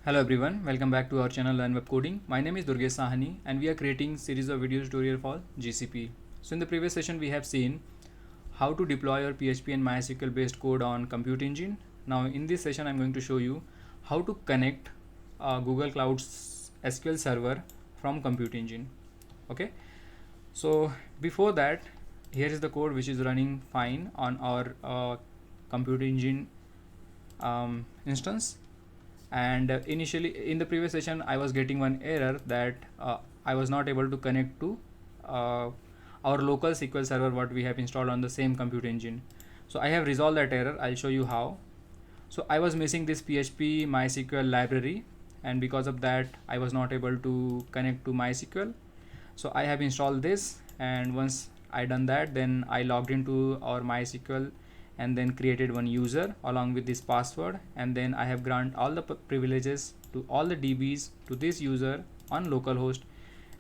Hello everyone, welcome back to our channel learnWebCoding. My name is Durgesh Sahani and we are creating series of video tutorial for GCP. So in the previous session we have seen how to deploy your PHP and MySQL based code on Compute Engine. Now in this session I'm going to show you how to connect Google Cloud's SQL server from Compute Engine. Okay, so before that, here is the code which is running fine on our Compute Engine instance. And initially in the previous session I was getting one error that I was not able to connect to our local SQL server what we have installed on the same Compute Engine. So I have resolved that error. I'll show you how. So I was missing this PHP MySQL library, and because of that I was not able to connect to MySQL. So I have installed this, and once I done that, then I logged into our MySQL and then created one user along with this password, and then I have granted all the privileges to all the DBs to this user on localhost,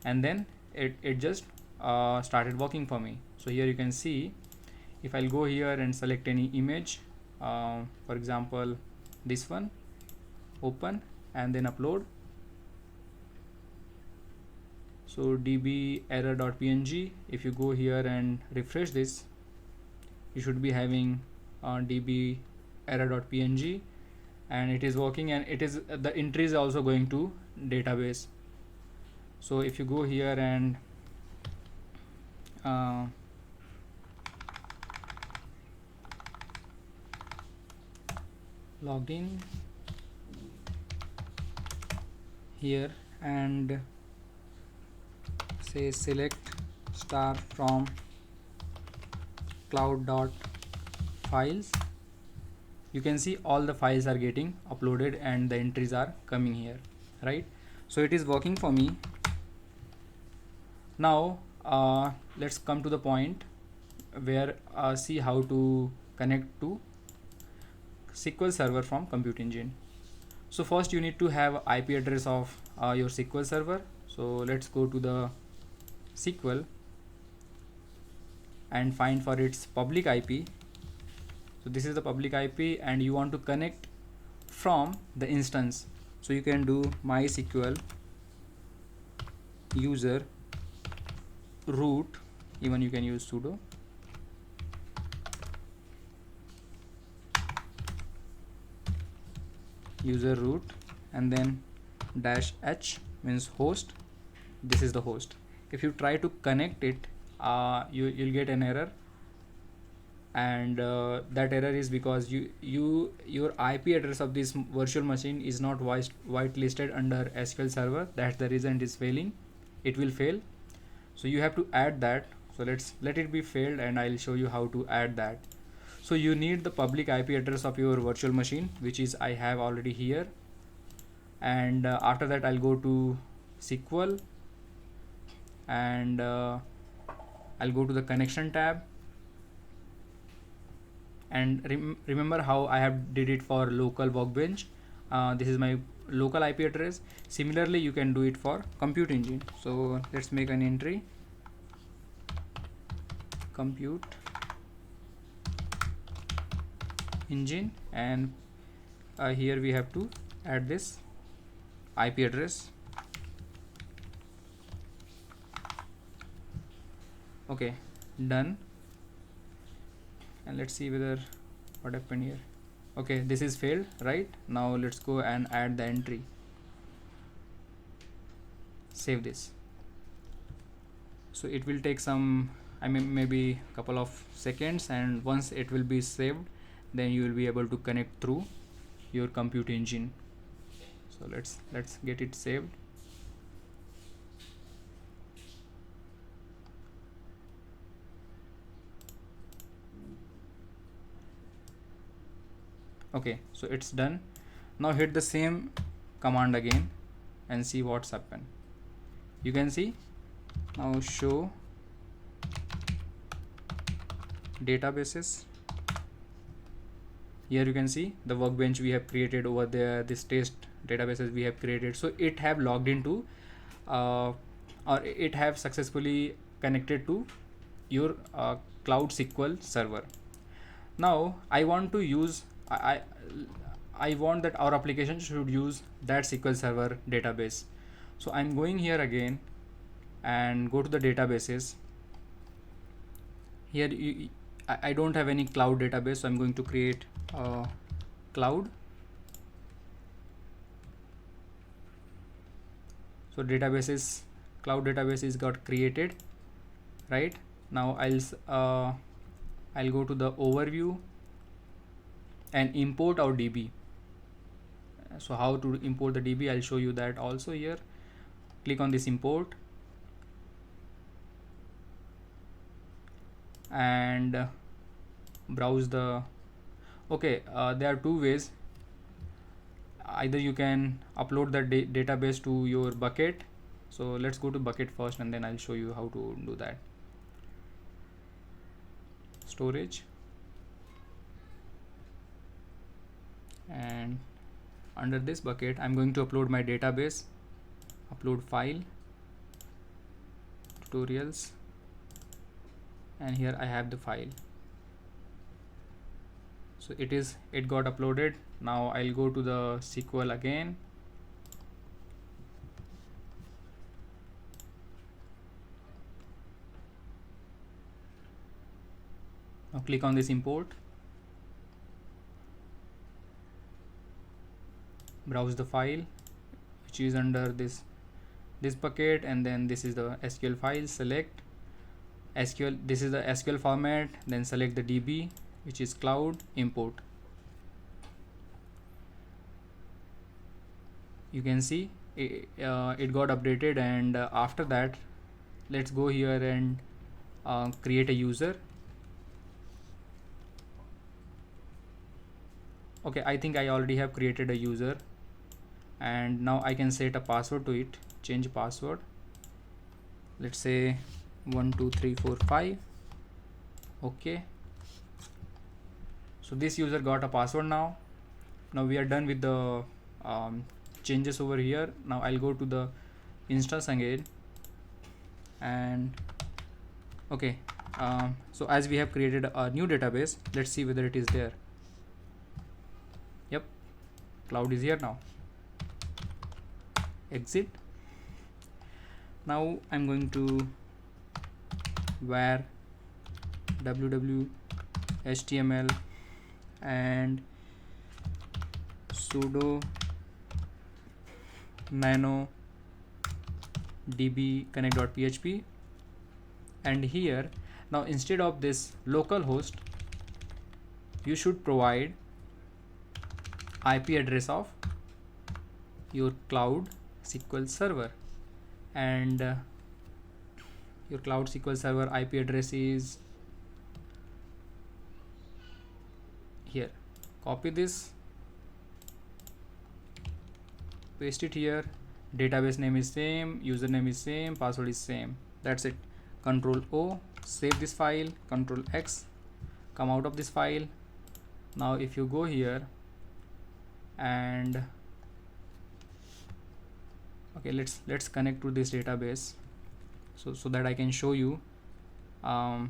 and then it just started working for me. So here you can see, if I'll go here and select any image, for example this one, open and then upload. So db error.png, if you go here and refresh this, you should be having db error.png, and it is working, and it is the entry is also going to database. So if you go here and logged in here and say select star from cloud.files, you can see all the files are getting uploaded and the entries are coming here, right? So it is working for me. Now let's come to the point where see how to connect to SQL server from Compute Engine. So first you need to have IP address of your SQL server. So let's go to the SQL and find for its public IP. So this is the public IP, and you want to connect from the instance. So you can do MySQL user root, even you can use sudo, user root, and then -h means host. This is the host. If you try to connect it, you'll get an error, and that error is because your IP address of this virtual machine is not whitelisted under SQL server. That's the reason it is failing. It will fail, so you have to add that. So let's let it be failed, and I'll show you how to add that. So you need the public IP address of your virtual machine, which is I have already here, and after that I'll go to SQL, and I'll go to the connection tab, and remember how I have did it for local workbench. This is my local IP address. Similarly you can do it for Compute Engine. So let's make an entry, Compute Engine, and here we have to add this IP address. Okay, done. And let's see whether what happened here. Okay, this is failed, right? Now let's go and add the entry. Save this. So it will take some, I mean maybe a couple of seconds, and once it will be saved, then you will be able to connect through your Compute Engine. So let's get it saved. Okay, so it's done. Now hit the same command again and see what's happened. You can see now show databases. Here you can see the workbench we have created over there, this test databases we have created. So it have logged into or it have successfully connected to your Cloud SQL server. Now I want to use I want that our application should use that SQL Server database. So I'm going here again and go to the databases. Here I don't have any cloud database, so I'm going to create a cloud. So cloud databases got created. Right now I'll go to the overview and import our DB. So how to import the DB, I'll show you that also here. Click on this import and browse the there are two ways. Either you can upload the database to your bucket. So let's go to bucket first and then I'll show you how to do that. Storage, and under this bucket I'm going to upload my database. Upload file, tutorials, and here I have the file. So it got uploaded. Now I'll go to the SQL again. Now click on this import, browse the file which is under this bucket, and then this is the SQL file. Select SQL, this is the SQL format, then select the DB which is cloud, import. You can see it got updated, and after that let's go here and create a user. Okay, I think I already have created a user, and now I can set a password to it. Change password, let's say 12345. okay, so this user got a password. Now we are done with the changes over here. Now I'll go to the instance again, and okay, so as we have created a new database, let's see whether it is there. Yep, cloud is here now. Exit. Now I'm going to var www html and sudo nano db connect.php, and here now instead of this localhost you should provide IP address of your cloud SQL server, and your cloud SQL server IP address is here. Copy this, paste it here. Database name is same, username is same, password is same. That's it. Control O, save this file. Control X, come out of this file. Now if you go here and okay, let's connect to this database so that I can show you. Okay,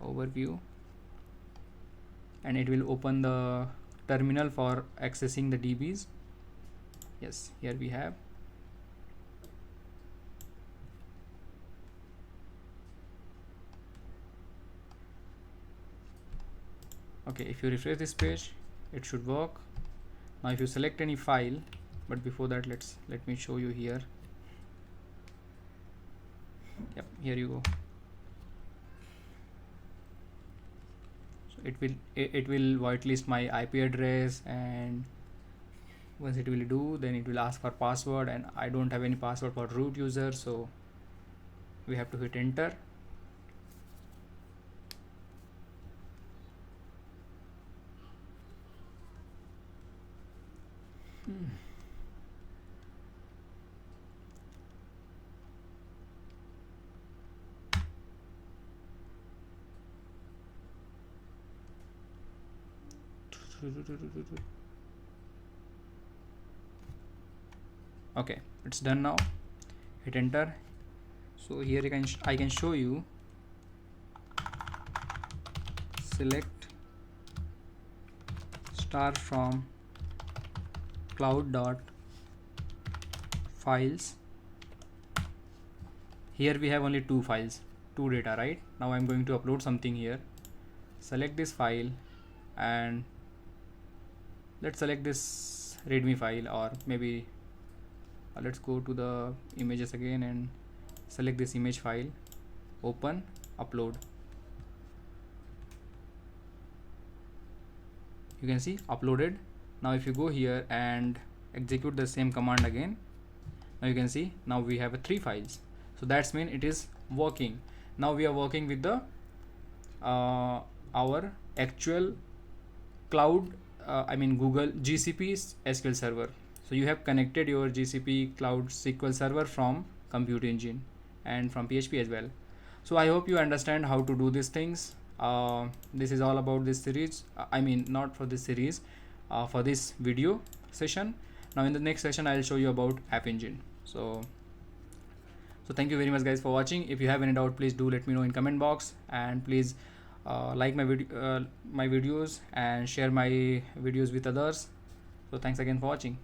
overview, and it will open the terminal for accessing the DBs. Yes, here we have. Okay, if you refresh this page, it should work. Now if you select any file, but before that let me show you here. Yep, here you go. So it will whitelist my IP address, and once it will do, then it will ask for password, and I don't have any password for root user, so we have to hit enter. Okay, it's done now. Hit enter. So here I can show you. Select start from cloud dot files. Here we have only two files, two data, right? Now I'm going to upload something here. Select this file and let's select this readme file, or maybe let's go to the images again and select this image file, open, upload. You can see uploaded. Now if you go here and execute the same command again, now you can see now we have three files. So that's mean it is working. Now we are working with the our actual cloud, I mean Google GCP SQL server. So you have connected your GCP cloud SQL server from Compute Engine and from PHP as well. So I hope you understand how to do these things. This is all about this series. I mean not for this series, for this video session. Now in the next session I'll show you about App Engine. So thank you very much guys for watching. If you have any doubt, please do let me know in comment box, and please like my videos and share my videos with others. So thanks again for watching.